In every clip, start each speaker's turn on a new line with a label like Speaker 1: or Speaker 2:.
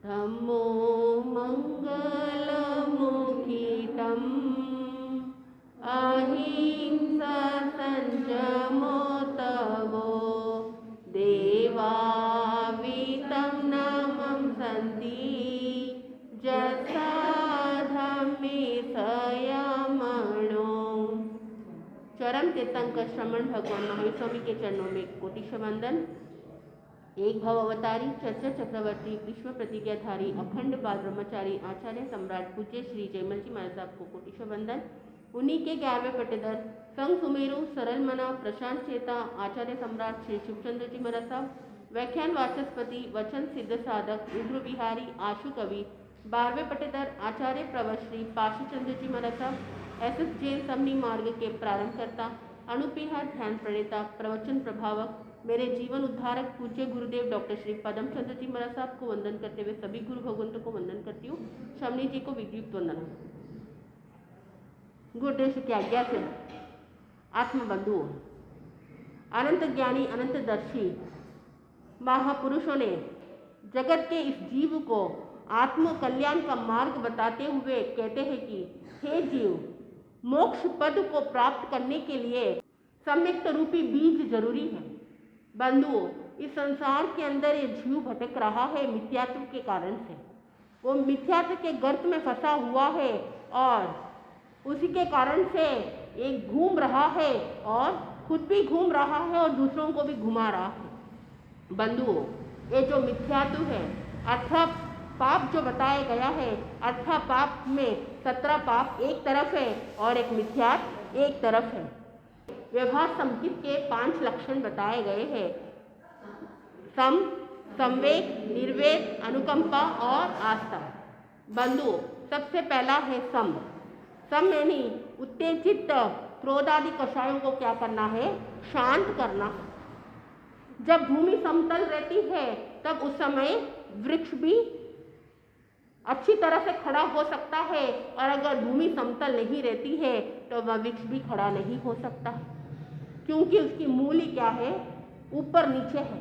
Speaker 1: धम्मो मङ्गलमुखितम् अहिंसा संयमो तवो देवावितं नामं सन्ति जसा धम्मे संयमणो। चरम तीर्थंकर श्रमण भगवान महावीर स्वामी के चरणों में कोटिशः वंदन। एक भव अवतारी चर्चा चक्रवर्ती विश्व प्रतिज्ञाधारी अखंड बाल ब्रह्मचारी आचार्य सम्राट पूज्य श्री जयमल जी महाराज साहब को कोटिशः वंदन। उन्हीं के 11वें पट्टेदार संघ सुमेरु सरल मना प्रशांत चेता आचार्य सम्राट श्री शिवचंद्र जी महाराज साहब, व्याख्यान वाचस्पति वचन सिद्ध साधक रुद्र बिहारी आशु कवि, 12वें पट्टेदार आचार्य प्रवर श्री पाशुचंद्र जी महाराज साहब, एस जैन समनी मार्ग के प्रारंभकर्ता अणुपिहा ध्यान प्रणेता प्रवचन प्रभावक मेरे जीवन उद्धारक पूज्य गुरुदेव डॉक्टर श्री पदम चंद्र जी महाराज साहब को वंदन करते हुए सभी गुरु भगवंतों को वंदन करती हूँ। शमनी जी को विद्युत वंदन। गुरुदेव की आज्ञा से आत्मबंधुओं, अनंत ज्ञानी अनंत दर्शी महापुरुषों ने जगत के इस जीव को आत्म कल्याण का मार्ग बताते हुए कहते हैं कि हे जीव, मोक्ष पद को प्राप्त करने के लिए सम्यक्त रूपी बीज जरूरी है। बंधुओं, इस संसार के अंदर ये जीव भटक रहा है मिथ्यात्व के कारण से। वो मिथ्यात्व के गर्त में फंसा हुआ है और उसी के कारण से एक घूम रहा है और खुद भी घूम रहा है और दूसरों को भी घुमा रहा है। बंधुओं, ये जो मिथ्यात्व है अर्थात पाप जो बताया गया है, अर्थात पाप में 17 पाप एक तरफ है और एक मिथ्यात्व एक तरफ है। व्यवहार संकित के 5 लक्षण बताए गए हैं: सम, संवेग, निर्वेद, अनुकंपा और आस्था। बंधुओं, सबसे पहला है सम। सम यानी उत्तेजित क्रोध आदि कषायों को क्या करना है? शांत करना। जब भूमि समतल रहती है तब उस समय वृक्ष भी अच्छी तरह से खड़ा हो सकता है और अगर भूमि समतल नहीं रहती है तो वह वृक्ष भी खड़ा नहीं हो सकता है, क्योंकि उसकी मूली क्या है? ऊपर नीचे है।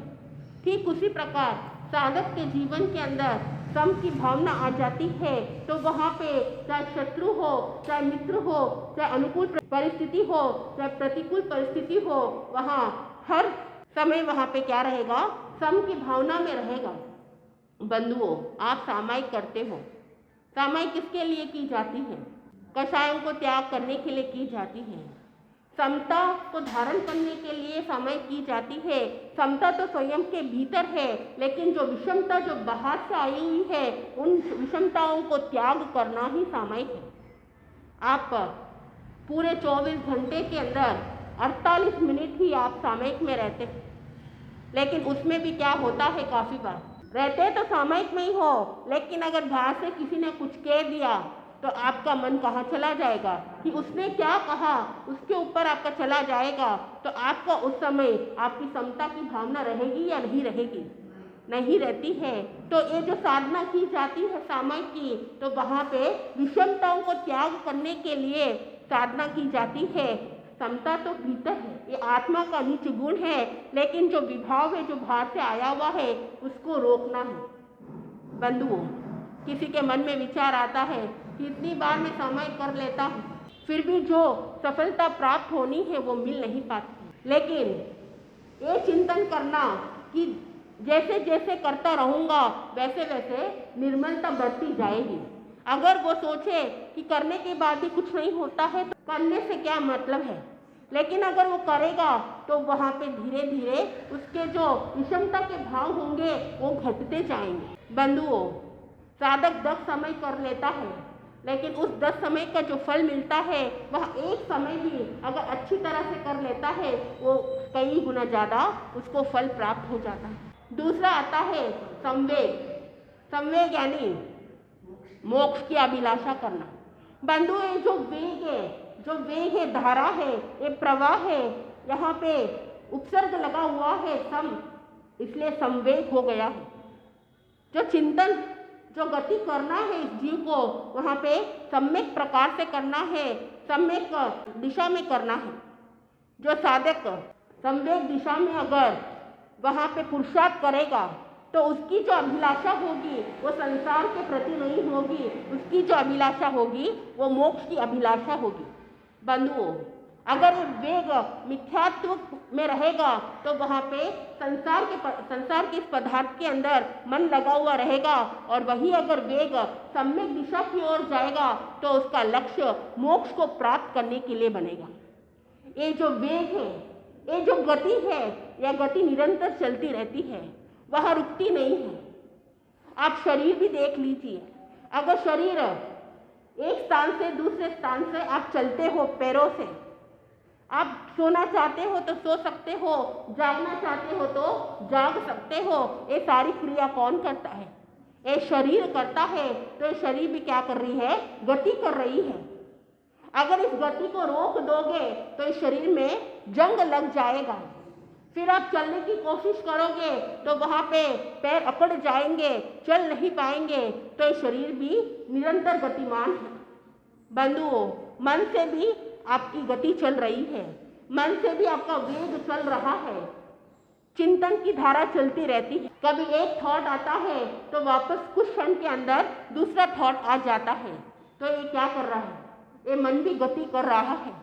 Speaker 1: ठीक उसी प्रकार साधक के जीवन के अंदर सम की भावना आ जाती है तो वहाँ पे चाहे शत्रु हो, चाहे मित्र हो, चाहे अनुकूल परिस्थिति हो, चाहे प्रतिकूल परिस्थिति हो, वहाँ हर समय वहाँ पे क्या रहेगा? सम की भावना में रहेगा। बंधुओं, आप सामायिक करते हो। सामायिक किसके लिए की जाती है? कषायों को त्याग करने के लिए की जाती है। समता को धारण करने के लिए सामायिक की जाती है। समता तो स्वयं के भीतर है, लेकिन जो विषमता जो बाहर से आई हुई है उन विषमताओं को त्याग करना ही सामायिक है। आप पूरे 24 घंटे के अंदर 48 मिनट ही आप सामायिक में रहते हैं, लेकिन उसमें भी क्या होता है? काफ़ी बार रहते तो सामायिक में ही हो, लेकिन अगर बाहर से किसी ने कुछ कह दिया तो आपका मन कहाँ चला जाएगा कि उसने क्या कहा, उसके ऊपर आपका चला जाएगा। तो आपका उस समय आपकी समता की भावना रहेगी या नहीं रहेगी? नहीं रहती है। तो ये जो साधना की जाती है सामायिक की, तो वहाँ पे विषमताओं को त्याग करने के लिए साधना की जाती है। समता तो भीतर है, ये आत्मा का नीच गुण है, लेकिन जो विभाव है जो बाहर से आया हुआ है उसको रोकना है। बंधुओं, किसी के मन में विचार आता है कि इतनी बार मैं सामायिक कर लेता हूँ, फिर भी जो सफलता प्राप्त होनी है वो मिल नहीं पाती। लेकिन ये चिंतन करना कि जैसे जैसे करता रहूँगा वैसे वैसे निर्मलता बढ़ती जाएगी। अगर वो सोचे कि करने के बाद भी कुछ नहीं होता है तो करने से क्या मतलब है, लेकिन अगर वो करेगा तो वहाँ पे धीरे धीरे उसके जो विषमता के भाव होंगे वो घटते जाएंगे। बंधुओं, साधक 10 समय कर लेता है, लेकिन उस 10 समय का जो फल मिलता है वह एक समय भी अगर अच्छी तरह से कर लेता है वो कई गुना ज़्यादा उसको फल प्राप्त हो जाता है। दूसरा आता है संवेग। संवेग यानी मोक्ष की अभिलाषा करना। बंधुओं, ये जो वेग है, धारा है, ये प्रवाह है, यहाँ पे उपसर्ग लगा हुआ है सम, इसलिए संवेग हो गया है। जो चिंतन जो गति करना है इस जीव को वहाँ पे सम्यक प्रकार से करना है, सम्यक दिशा में करना है। जो साधक संवेग दिशा में अगर वहाँ पे पुरुषार्थ करेगा तो उसकी जो अभिलाषा होगी वो संसार के प्रति नहीं होगी, उसकी जो अभिलाषा होगी वो मोक्ष की अभिलाषा होगी। बंधुओं, अगर ये वेग मिथ्यात्व में रहेगा तो वहाँ पे संसार के इस पदार्थ के अंदर मन लगा हुआ रहेगा, और वही अगर वेग सम्यक दिशा की ओर जाएगा तो उसका लक्ष्य मोक्ष को प्राप्त करने के लिए बनेगा। ये जो वेग है, ये जो गति है, यह गति निरंतर चलती रहती है, वह रुकती नहीं है। आप शरीर भी देख लीजिए, अगर शरीर एक स्थान से दूसरे स्थान से आप चलते हो पैरों से, आप सोना चाहते हो तो सो सकते हो, जागना चाहते हो तो जाग सकते हो, ये सारी क्रिया कौन करता है? ये शरीर करता है। तो ये शरीर भी क्या कर रही है? गति कर रही है। अगर इस गति को रोक दोगे तो इस शरीर में जंग लग जाएगा, फिर आप चलने की कोशिश करोगे तो वहाँ पे पैर अकड़ जाएंगे, चल नहीं पाएंगे, तो ये शरीर भी निरंतर गतिमान है। बंधुओं, मन से भी आपकी गति चल रही है, मन से भी आपका वेग चल रहा है, चिंतन की धारा चलती रहती है। कभी एक थॉट आता है तो वापस कुछ क्षण के अंदर दूसरा थॉट आ जाता है। तो ये क्या कर रहा है? ये मन भी गति कर रहा है।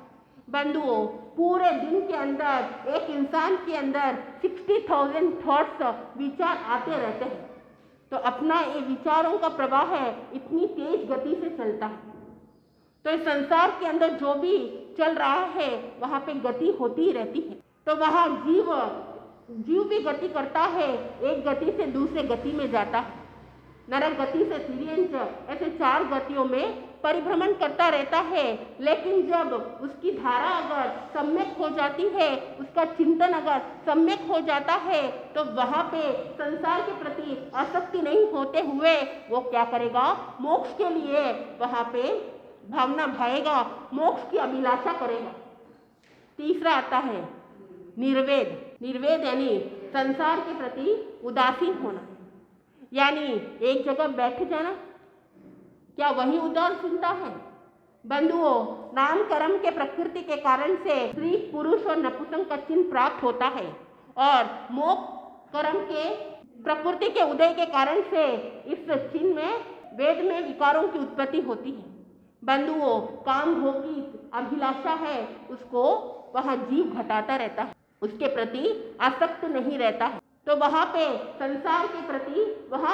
Speaker 1: बंधुओं, पूरे दिन के अंदर एक इंसान के अंदर 60,000 थॉट्स विचार आते रहते हैं। तो अपना ये विचारों का प्रवाह है इतनी तेज गति से चलता है। तो इस संसार के अंदर जो भी चल रहा है वहाँ पे गति होती ही रहती है। तो वहाँ जीव भी गति करता है, एक गति से दूसरे गति में जाता है, नरक गति से तिर्यंच, ऐसे 4 गतियों में परिभ्रमण करता रहता है। लेकिन जब उसकी धारा अगर सम्यक हो जाती है, उसका चिंतन अगर सम्यक हो जाता है, तो वहाँ पे संसार के प्रति आसक्ति नहीं होते हुए वो क्या करेगा? मोक्ष के लिए वहाँ पे भावना भाएगा, मोक्ष की अभिलाषा करेगा। तीसरा आता है निर्वेद। निर्वेद यानी संसार के प्रति उदासीन होना, यानी एक जगह बैठ जाना। क्या वही उदासीनता है? बंधुओं, नाम कर्म के प्रकृति के कारण से स्त्री, पुरुष और नपुंसक का चिन्ह प्राप्त होता है, और मोक्ष कर्म के प्रकृति के उदय के कारण से इस चिन्ह में, वेद में विकारों की उत्पत्ति होती है। बंधुओं, काम भोग की अभिलाषा है, उसको वह जीव घटाता रहता है, उसके प्रति आसक्त नहीं रहता है। तो वहाँ पे संसार के प्रति वह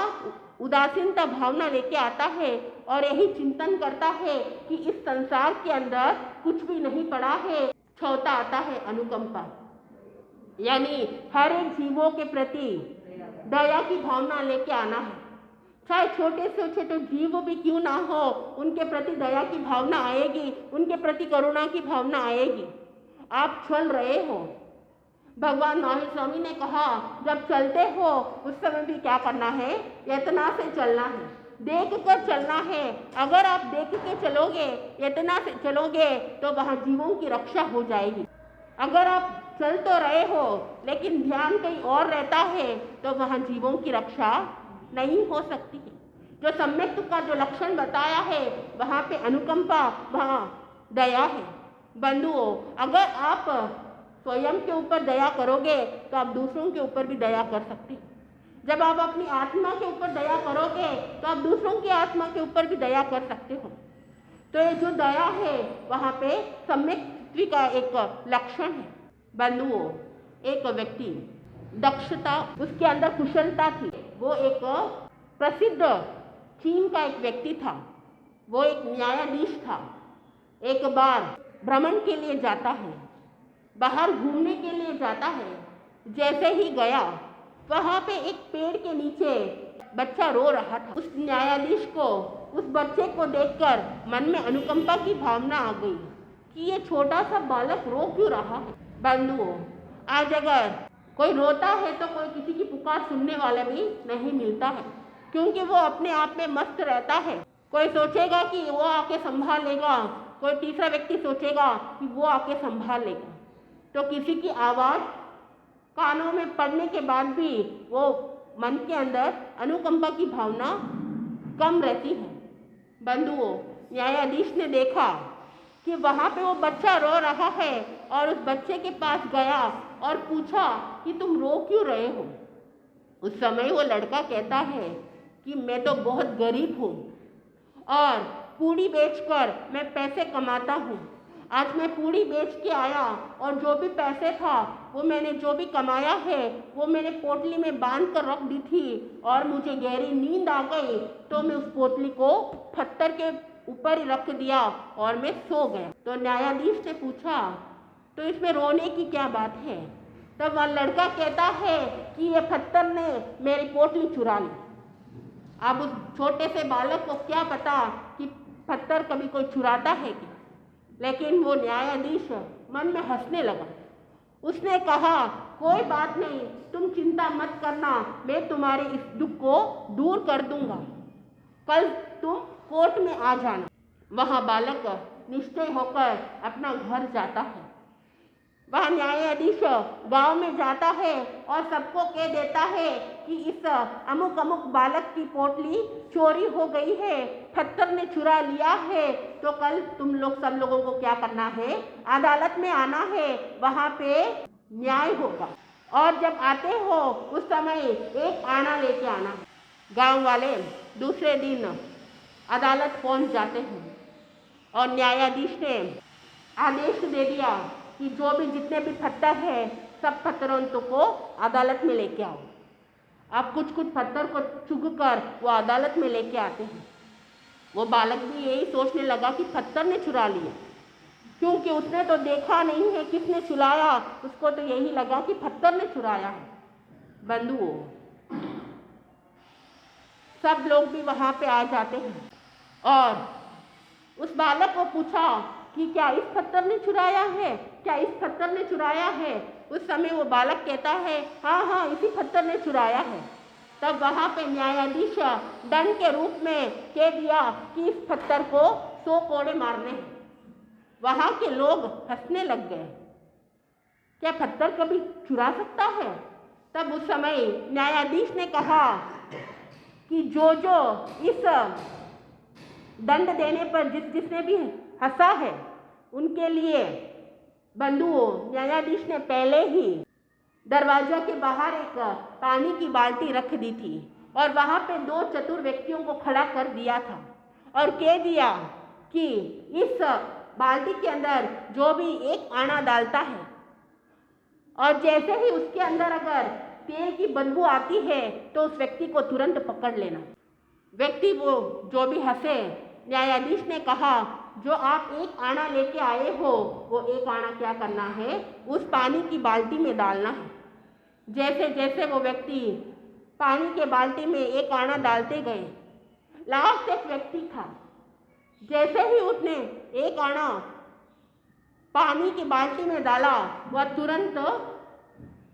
Speaker 1: उदासीनता भावना लेके आता है, और यही चिंतन करता है कि इस संसार के अंदर कुछ भी नहीं पड़ा है। चौथा आता है अनुकंपा, यानी हर एक जीवों के प्रति दया की भावना लेके आना है। चाहे छोटे से छोटे जीव भी क्यों ना हो, उनके प्रति दया की भावना आएगी, उनके प्रति करुणा की भावना आएगी। आप चल रहे हो, भगवान महावीर स्वामी ने कहा जब चलते हो उस समय भी क्या करना है? यतना से चलना है, देख कर चलना है। अगर आप देख के चलोगे, यतना से चलोगे, तो वहाँ जीवों की रक्षा हो जाएगी। अगर आप चल तो रहे हो लेकिन ध्यान कहीं और रहता है, तो वहाँ जीवों की रक्षा नहीं हो सकती है। जो सम्यक्त्व का जो लक्षण बताया है, वहाँ पे अनुकंपा, वहाँ दया है। बंधुओं, अगर आप स्वयं के ऊपर दया करोगे तो आप दूसरों के ऊपर भी दया कर सकते हैं। जब आप अपनी आत्मा के ऊपर दया करोगे तो आप दूसरों की आत्मा के ऊपर भी दया कर सकते हो। तो ये जो दया है वहाँ पे सम्यक्त्व का एक लक्षण है। बंधुओं, एक व्यक्ति दक्षता, उसके अंदर कुशलता थी, वो एक प्रसिद्ध चीन का एक व्यक्ति था, वो एक न्यायाधीश था। एक बार भ्रमण के लिए जाता है, बाहर घूमने के लिए जाता है। जैसे ही गया, वहाँ पे एक पेड़ के नीचे बच्चा रो रहा था। उस न्यायाधीश को उस बच्चे को देखकर मन में अनुकंपा की भावना आ गई कि ये छोटा सा बालक रो क्यों रहा है। बंधुओं, आज अगर कोई रोता है तो कोई किसी की पुकार सुनने वाला भी नहीं मिलता है, क्योंकि वो अपने आप में मस्त रहता है। कोई सोचेगा कि वो आके संभाल लेगा, कोई तीसरा व्यक्ति सोचेगा कि वो आके संभाल लेगा। तो किसी की आवाज़ कानों में पड़ने के बाद भी वो मन के अंदर अनुकंपा की भावना कम रहती है। बंधुओं, न्यायाधीश ने देखा कि वहाँ पे वो बच्चा रो रहा है, और उस बच्चे के पास गया और पूछा कि तुम रो क्यों रहे हो। उस समय वो लड़का कहता है कि मैं तो बहुत गरीब हूँ और पूड़ी बेचकर मैं पैसे कमाता हूँ। आज मैं पूड़ी बेच के आया और जो भी पैसे था वो मैंने जो भी कमाया है वो मैंने पोटली में बांध कर रख दी थी और मुझे गहरी नींद आ गई तो मैं उस पोटली को पत्थर के ऊपर ही रख दिया और मैं सो गया। तो न्यायाधीश ने पूछा तो इसमें रोने की क्या बात है? तब वह लड़का कहता है कि ये पत्थर ने मेरी पोटली चुरा ली। अब उस छोटे से बालक को क्या पता कि पत्थर कभी कोई चुराता है क्या, लेकिन वो न्यायाधीश मन में हंसने लगा। उसने कहा कोई बात नहीं, तुम चिंता मत करना, मैं तुम्हारे इस दुख को दूर कर दूंगा, कल तुम कोर्ट में आ जाना। वह बालक निश्चय होकर अपना घर जाता है। वह न्यायाधीश गांव में जाता है और सबको कह देता है कि इस अमुक अमुक बालक की पोटली चोरी हो गई है, पत्थर ने चुरा लिया है, तो कल तुम लोग सब लोगों को क्या करना है, अदालत में आना है, वहाँ पे न्याय होगा। और जब आते हो उस समय एक आना लेके आना। गांव वाले दूसरे दिन अदालत पहुँच जाते हैं और न्यायाधीश ने आदेश दे दिया कि जो भी जितने भी पत्थर है सब पत्थरों को अदालत में लेके आओ। अब कुछ कुछ पत्थर को चुग कर वो अदालत में लेके आते हैं। वो बालक भी यही सोचने लगा कि पत्थर ने चुरा लिया, क्योंकि उसने तो देखा नहीं है किसने चुराया, उसको तो यही लगा कि पत्थर ने चुराया है। बंधुओं, सब लोग भी वहाँ पे आ जाते हैं और उस बालक को पूछा कि क्या इस पत्थर ने चुराया है, क्या इस पत्थर ने चुराया है? उस समय वो बालक कहता है हाँ हाँ इसी पत्थर ने चुराया है। तब वहाँ पे न्यायाधीश दंड के रूप में कह दिया कि इस पत्थर को 100 कोड़े मारने हैं। वहाँ के लोग हंसने लग गए, क्या पत्थर कभी चुरा सकता है? तब उस समय न्यायाधीश ने कहा कि जो इस दंड देने पर जिसने भी हंसा है उनके लिए बंधुओं, न्यायाधीश ने पहले ही दरवाजा के बाहर एक पानी की बाल्टी रख दी थी और वहाँ पे 2 चतुर व्यक्तियों को खड़ा कर दिया था और कह दिया कि इस बाल्टी के अंदर जो भी एक आना डालता है और जैसे ही उसके अंदर अगर तेल की बदबू आती है तो उस व्यक्ति को तुरंत पकड़ लेना। व्यक्ति वो जो भी हंसे, न्यायाधीश ने कहा जो आप एक आना लेके आए हो वो एक आना क्या करना है, उस पानी की बाल्टी में डालना है। जैसे जैसे वो व्यक्ति पानी के बाल्टी में एक आना डालते गए, लास्ट एक व्यक्ति था, जैसे ही उसने एक आना पानी की बाल्टी में डाला वह तुरंत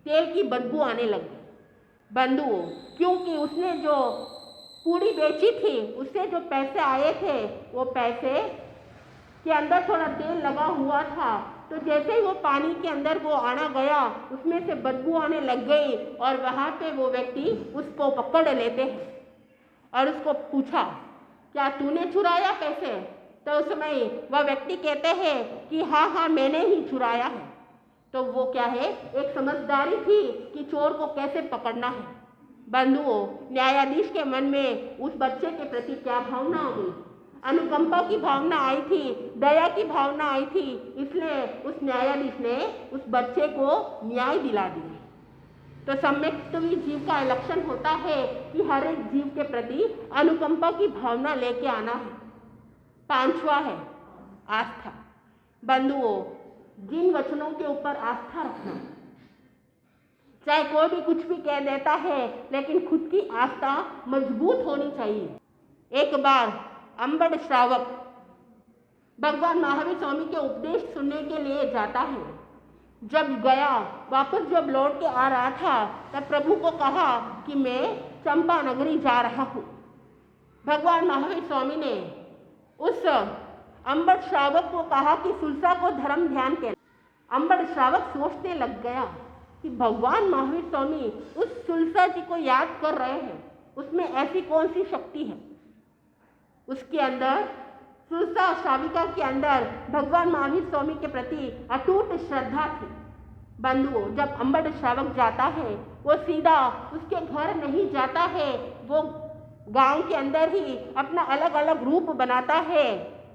Speaker 1: तेल की बदबू आने लगी। बंधुओं, क्योंकि उसने जो पूड़ी बेची थी उससे जो पैसे आए थे वो पैसे के अंदर थोड़ा तेल लगा हुआ था, तो जैसे ही वो पानी के अंदर वो आना गया उसमें से बदबू आने लग गई और वहाँ पे वो व्यक्ति उसको पकड़ लेते हैं और उसको पूछा क्या तूने चुराया पैसे? तो उस समय वह व्यक्ति कहते हैं कि हाँ हाँ मैंने ही चुराया है। तो वो क्या है, एक समझदारी थी कि चोर को कैसे पकड़ना है। बंधुओं, न्यायाधीश के मन में उस बच्चे के प्रति क्या भावना आ गई, अनुकंपा की भावना आई थी, दया की भावना आई थी, इसलिए उस न्यायाधीश ने उस बच्चे को न्याय दिला दिया। तो सम्यक्तवी जीव का लक्षण होता है कि हर एक जीव के प्रति अनुकंपा की भावना लेके आना है। 5वां है आस्था। बंधुओं, जिन वचनों के ऊपर आस्था रखना, चाहे कोई भी कुछ भी कह देता है लेकिन खुद की आस्था मजबूत होनी चाहिए। एक बार अंबड़ श्रावक भगवान महावीर स्वामी के उपदेश सुनने के लिए जाता है। जब गया, वापस जब लौट के आ रहा था तब प्रभु को कहा कि मैं चंपा नगरी जा रहा हूँ। भगवान महावीर स्वामी ने उस अंबड़ श्रावक को कहा कि सुलसा को धर्म ध्यान के। अंबड़ श्रावक सोचने लग गया कि भगवान महावीर स्वामी उस सुलसा जी को याद कर रहे हैं, उसमें ऐसी कौन सी शक्ति है। उसके अंदर सुलसा श्राविका के अंदर भगवान महावीर स्वामी के प्रति अटूट श्रद्धा थी। बंधुओं, जब अंबड़ श्रावक जाता है वो सीधा उसके घर नहीं जाता है, वो गांव के अंदर ही अपना अलग अलग रूप बनाता है,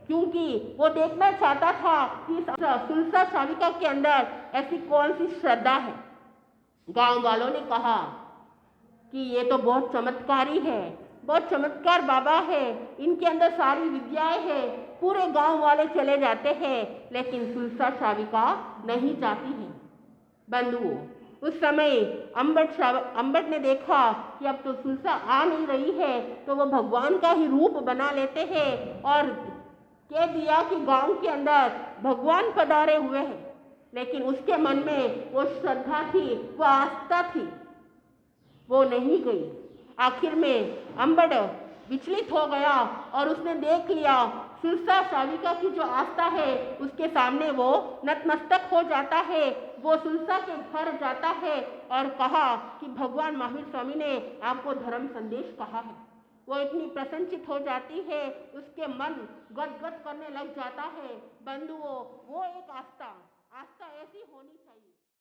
Speaker 1: क्योंकि वो देखना चाहता था कि सुलसा साविका के अंदर ऐसी कौन सी श्रद्धा है। गांव वालों ने कहा कि ये तो बहुत चमत्कारी है, बहुत चमत्कार बाबा है, इनके अंदर सारी विद्याएं हैं। पूरे गांव वाले चले जाते हैं, लेकिन सुलसा साविका नहीं जाती है। बंधुओं, उस समय अंबट ने देखा कि अब तो सुलसा आ नहीं रही है, तो वो भगवान का ही रूप बना लेते हैं और कह दिया कि गांव के अंदर भगवान पधारे हुए हैं। लेकिन उसके मन में वो श्रद्धा थी, वो आस्था थी, वो नहीं गई। आखिर में अंबड़ विचलित हो गया और उसने देख लिया सुलसा साविका की जो आस्था है उसके सामने वो नतमस्तक हो जाता है। वो सुलसा के घर जाता है और कहा कि भगवान महावीर स्वामी ने आपको धर्म संदेश कहा है। वो इतनी प्रसन्नचित हो जाती है, उसके मन गदगद करने लग जाता है। बंधुओं, वो एक आस्था